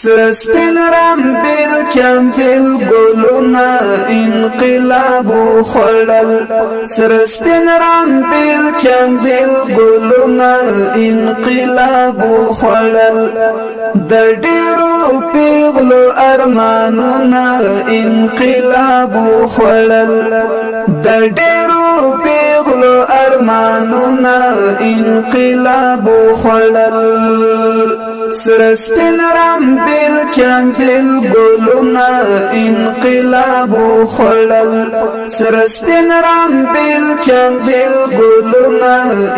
سرسپین رام بیل چمپل گلونا انقلاب خوڑل سرسپین رام بیل چمپل گلونا انقلاب خوڑل د ډیرو پیغلو ارمانونا انقلاب خوڑل د ډیرو پیغلو ارمانونا انقلاب خوڑل سرسپین رام بیل چمپل گلونا انقلاب خوڑل سرسپین رام بیل چمپل گلونا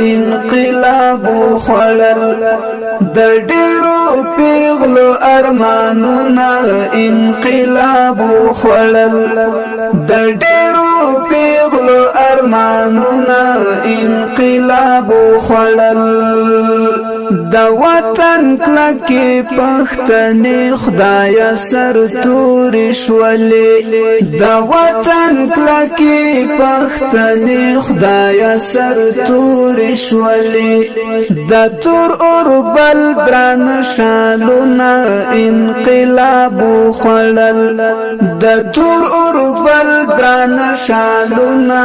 انقلاب خوڑل د ډیرو پیغلو ارمانونا انقلاب خوڑل د ډیرو پیغلو ارمانونا انقلاب خوڑل د وطن کلکی پختنی خدایا سر تور شولی د وطن کلکی پختنی خدایا سر تور شولی د تور اوربل دران شالونا انقلاب خوڑل د تور اوربل دران شالونا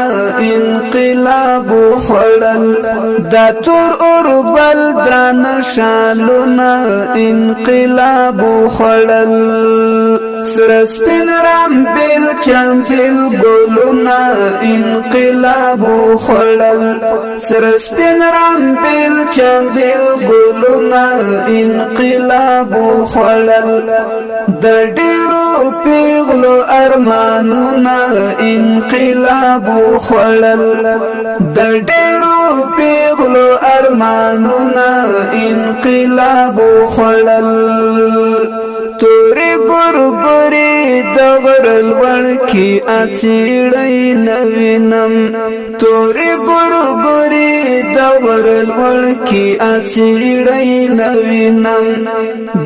انقلاب خوڑل د تور اوربل دران شالونا انقلاب خوڑل سرسپین رام بیل چمپل گلونا انقلاب خوڑل سرسپین رام بیل چمپل گلونا انقلاب خوڑل د ډیرو پیغلو ارمانونا انقلاب خوڑل د ډیرو پیغلو ارمانونا انقلاب خوڑل توری گرگری دغرل وڑکی اچیڑی نوینم توری گرگری دغرل وڑکی اچیڑی نوینم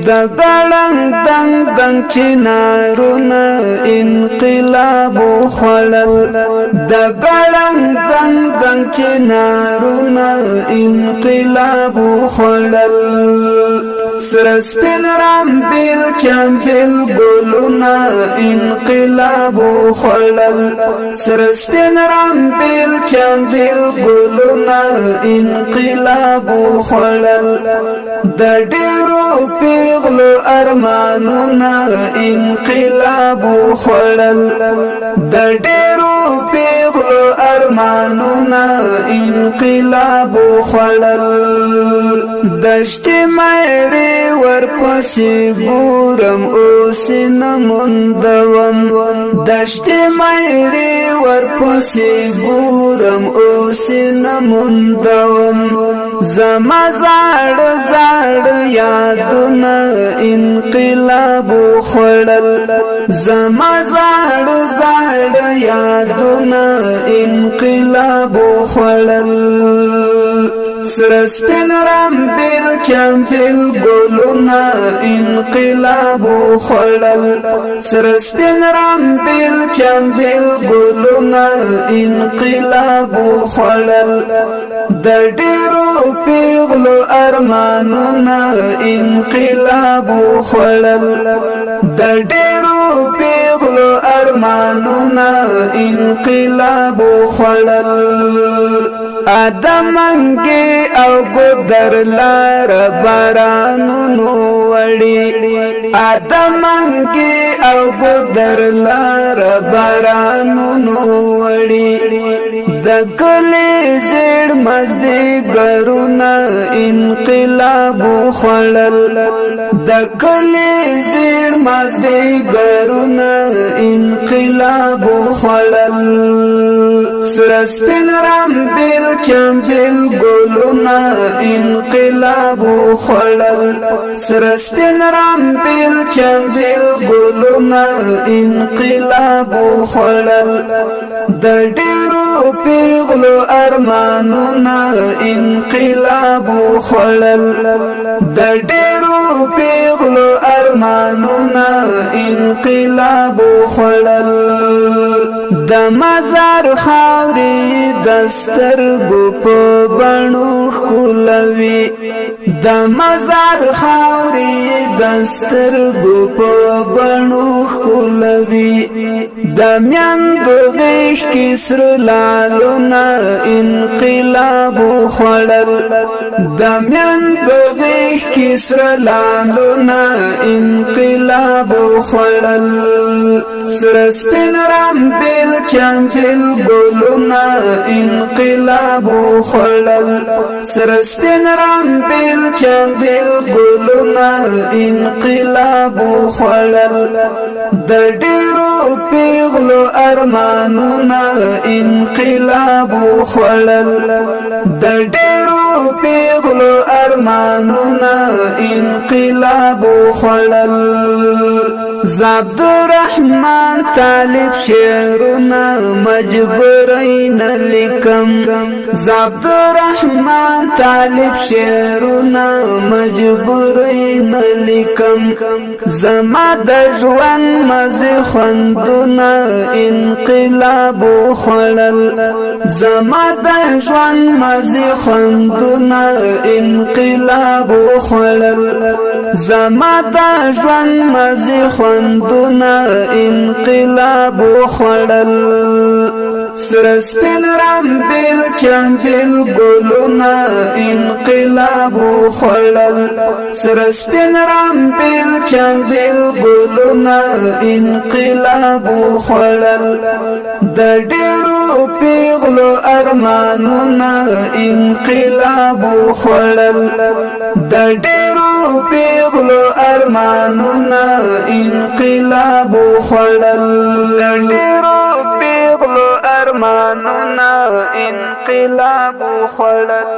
دگڑنگ دنگ دنگ چنارونا انقلاب خوڑل دگڑنگ دنگ دنگ چنارونا انقلاب خوڑل سرسپین رام بیل چمپل گلونا انقلاب خوڑل سرسپین رام بیل چمپل گلونا انقلاب خوڑل د ډیرو پیغلو ارمانونا انقلاب خوڑل د ډیرو پیغلو ارمانونا انقلاب خوڑل دشت مېری ورپسې ګورم اوس نموندوم دشت مېری ورپسې ګورم اوس نموندوم زما زاړه زاړه یادونه انقلاب خوړل زما زاړه زاړه یادونه انقلاب خوړل سرسپین رام بیل چمپل گلونا انقلاب خوڑل سرسپین رام بیل چمپل گلونا انقلاب خوڑل د ډیرو پیغلو ارمانونا انقلاب خوڑل د ډیرو پیغلو ارمانونا انقلاب خوڑل ادمنگی او گدر لار بارانونو وڑی ادمنگی او گدر لار بارانونو وڑی دکلی زیڑ مزدی گرونا انقلاب خوڑل دکلی زیڑ مزدی گرونا انقلاب خوڑل سرسپین رام بیل چمپل گلونا انقلاب خوڑل سرسپین رام بیل چمپل گلونا انقلاب خوڑل د ډیرو پیغلو ارمانونا انقلاب خوڑل د ډیرو پیغلو ارمانونا انقلاب خوڑل د مزار خاورې خاوري دستر گو په بڼو ښکلوي د مزار خاوري دستر گو په بڼو ښکلوي د میندو غیږ کې سره لالونه انقلاب وخوړل د میندو غیږ کې سره لالونه انقلاب وخوړل سره سپین رامبیل چمبیل ګلونه انقلاب وخوړل سره سپین رامبیل چمبیل ګلونه انقلاب وخوړل د ډیرو پیغلو ارمانونه انقلاب وخوړل د ډیرو پیغلو ارمانونه انقلاب وخوړل عبدالرحمن طالب شعرنا مجبورین لیکم عبدالرحمن طالب شعرنا مجبورین لیکم زما د ژوند مزه خوندونه انقلاب وخوړل زما د ژوند مزه خوندونه انقلاب وخوړل زما د ژوند مزه خوندونه انقلاب وخوړل سره سپین رامبیل چمبیل ګلونه انقلاب وخوړل سره سپین رامبیل چمبیل ګلونه انقلاب وخوړل د ډیرو پیغلو ارمانونه انقلاب وخوړل د ډیرو پیغلو ارمانونه انقلاب وخوړل د ډیرو پیغلو ارمانونه انقلاب وخوړل